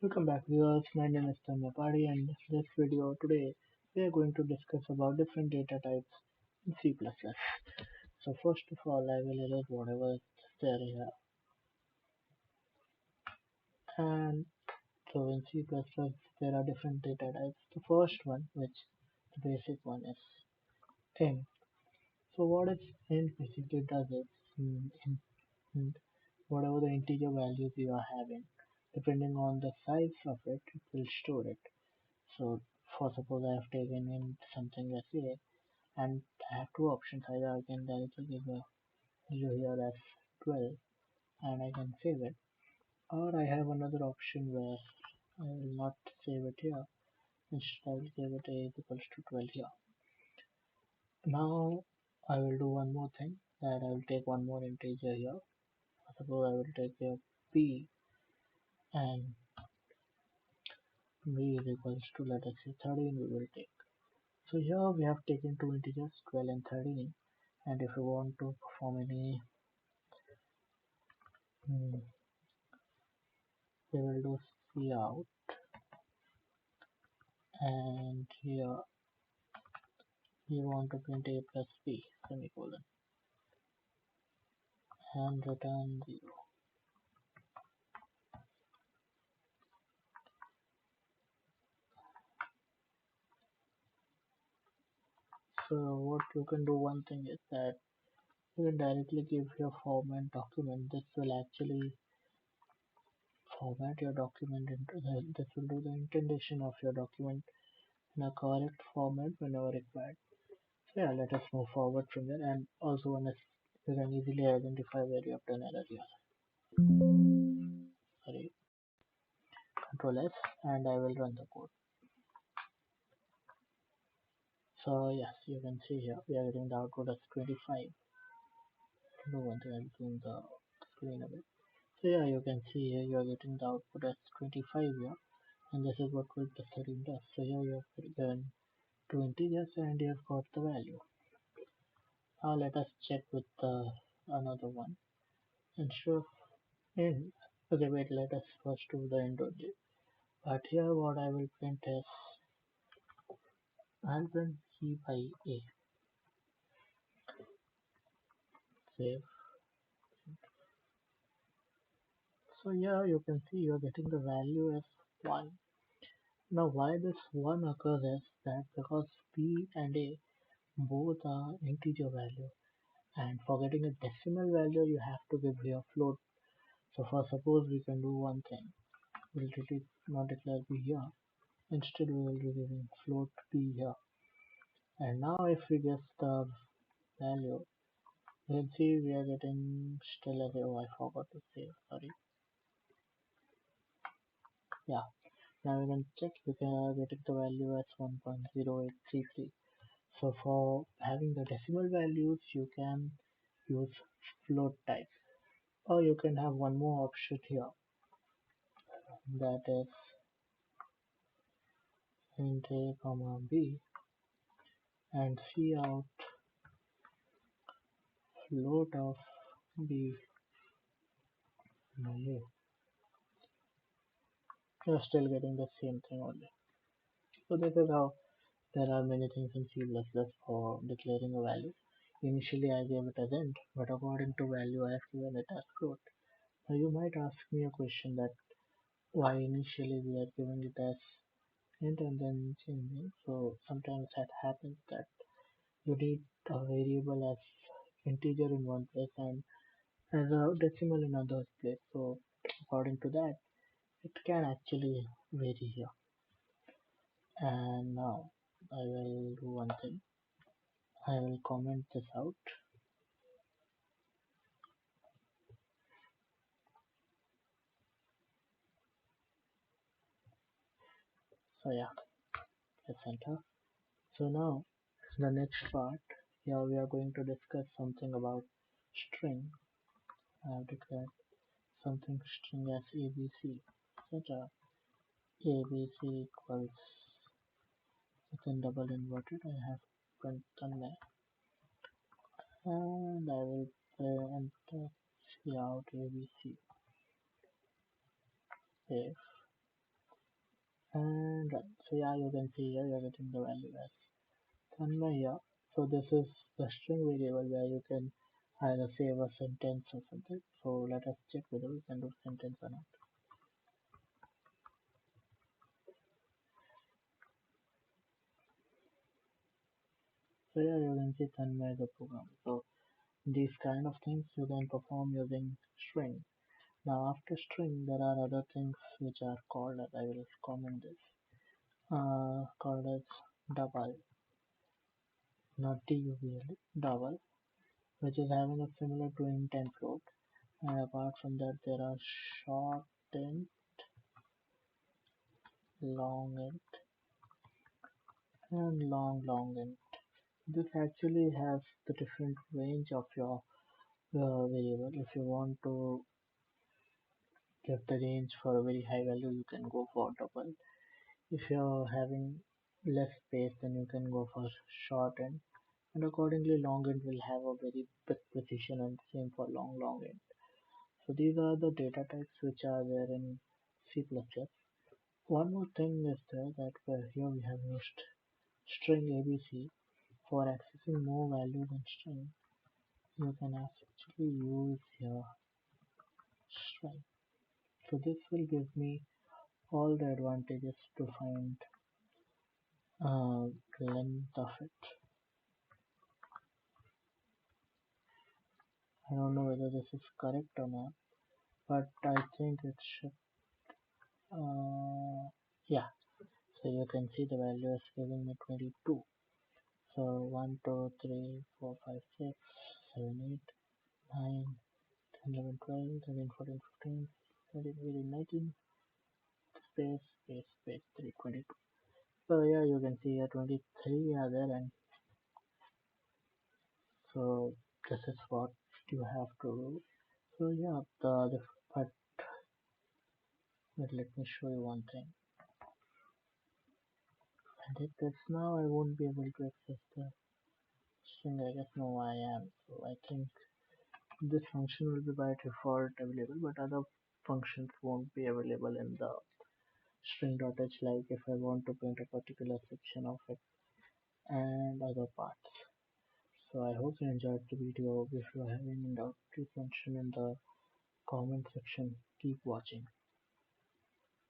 Welcome back viewers, my name is Party and in this video today we are going to discuss about different data types in C++. So first of all I will erase whatever is there here, and so in C++ there are different data types. The first one, which the basic one, is int. So what is int basically does is int, whatever the integer values you are having, depending on the size of it, it will store it. So for suppose I have taken in something as a, and I have two options. Either I can directly give a value here as 12 and I can save it, or I have another option where I will not save it here. Instead I will give it a is equals to 12 here. Now I will do one more thing, that I will take one more integer here. Suppose I will take here p, and b is equals to, let us say, 13 we will take. So here we have taken two integers 12 and 13, and if you want to perform any we will do cout, and here we want to print a plus b semicolon and return 0. So what you can do, one thing is that you can directly give your format document. This will actually format your document into this will do the indentation of your document in a correct format whenever required. So yeah, let us move forward from there, and also one is you can easily identify where you have done error here. Sorry, Control S, and I will run the code. So yes, you can see here we are getting the output as 25. No one thing, I'll zoom the screen a bit. So yeah, you can see here you are getting the output as 25 here, and this is what 12 plus 13 does. So here you have given two integers and you have got the value. Now let us check with another one. Instead of in, okay, wait, let us first do the end only. But here what I will print is, I'll print key by a, save. So here you can see you are getting the value as 1. Now why this 1 occurs is that because p and a both are integer value, and for getting a decimal value you have to give here float. So for suppose we can do one thing, we'll not declare p here, instead we will be giving float p here. And now if we guess the value, you can see we are getting still as a, oh I forgot to save, sorry. Yeah, now we can check, we are getting the value as 1.0833. So for having the decimal values, you can use float type, or you can have one more option here, that is int a comma b, and cout float of b by a. You're still getting the same thing only. So this is how there are many things in C++ for declaring a value. Initially I gave it as int, but according to value I have given it as float. Now you might ask me a question that why initially we are giving it as int and then changing. So sometimes that happens that you need a variable as integer in one place and as a decimal in another place. So according to that, it can actually vary here. And now I will do one thing. I will comment this out. So yeah, let's enter. So now the next part, here we are going to discuss something about string. I have declared something string as abc, etc. abc equals, within double inverted I have done that, and I will enter cout abc, save. And right. So yeah, you can see here you're getting the value as Tanmay here. So this is the string variable where you can either save a sentence or something. So let us check whether we can do sentence or not. So yeah, you can see Tanmay as a program. So these kind of things you can perform using string. Now after string there are other things which are called as I will comment this. Called as double, not DUBL, double, which is having a similar to int and float. And apart from that there are short int, long int, and long int. This actually has the different range of your variable. If you want to get the range for a very high value, you can go for double. If you're having less space, then you can go for short int. And accordingly, long int will have a very big precision, and same for long int. So these are the data types which are there in C++. One more thing is there that here we have used string ABC. For accessing more value than string, you can actually use your string. So this will give me all the advantages to find length of it. I don't know whether this is correct or not, but I think it should. Yeah, so you can see the value is giving me 22. So 1, 2, 3, 4, 5, 6, 7, 8, 9, 10, 11, 12, 13, 14, 15, 17, 18, 19, space 3, 22. So yeah, you can see here 23 are there, and so this is what you have to do. So yeah, but let me show you one thing. And if this now I won't be able to access the string. I guess no I am. So I think this function will be by default available, but other functions won't be available in the string.h, like if I want to print a particular section of it and other parts. So I hope you enjoyed the video. If you have any doubt, please mention in the comment section. Keep watching.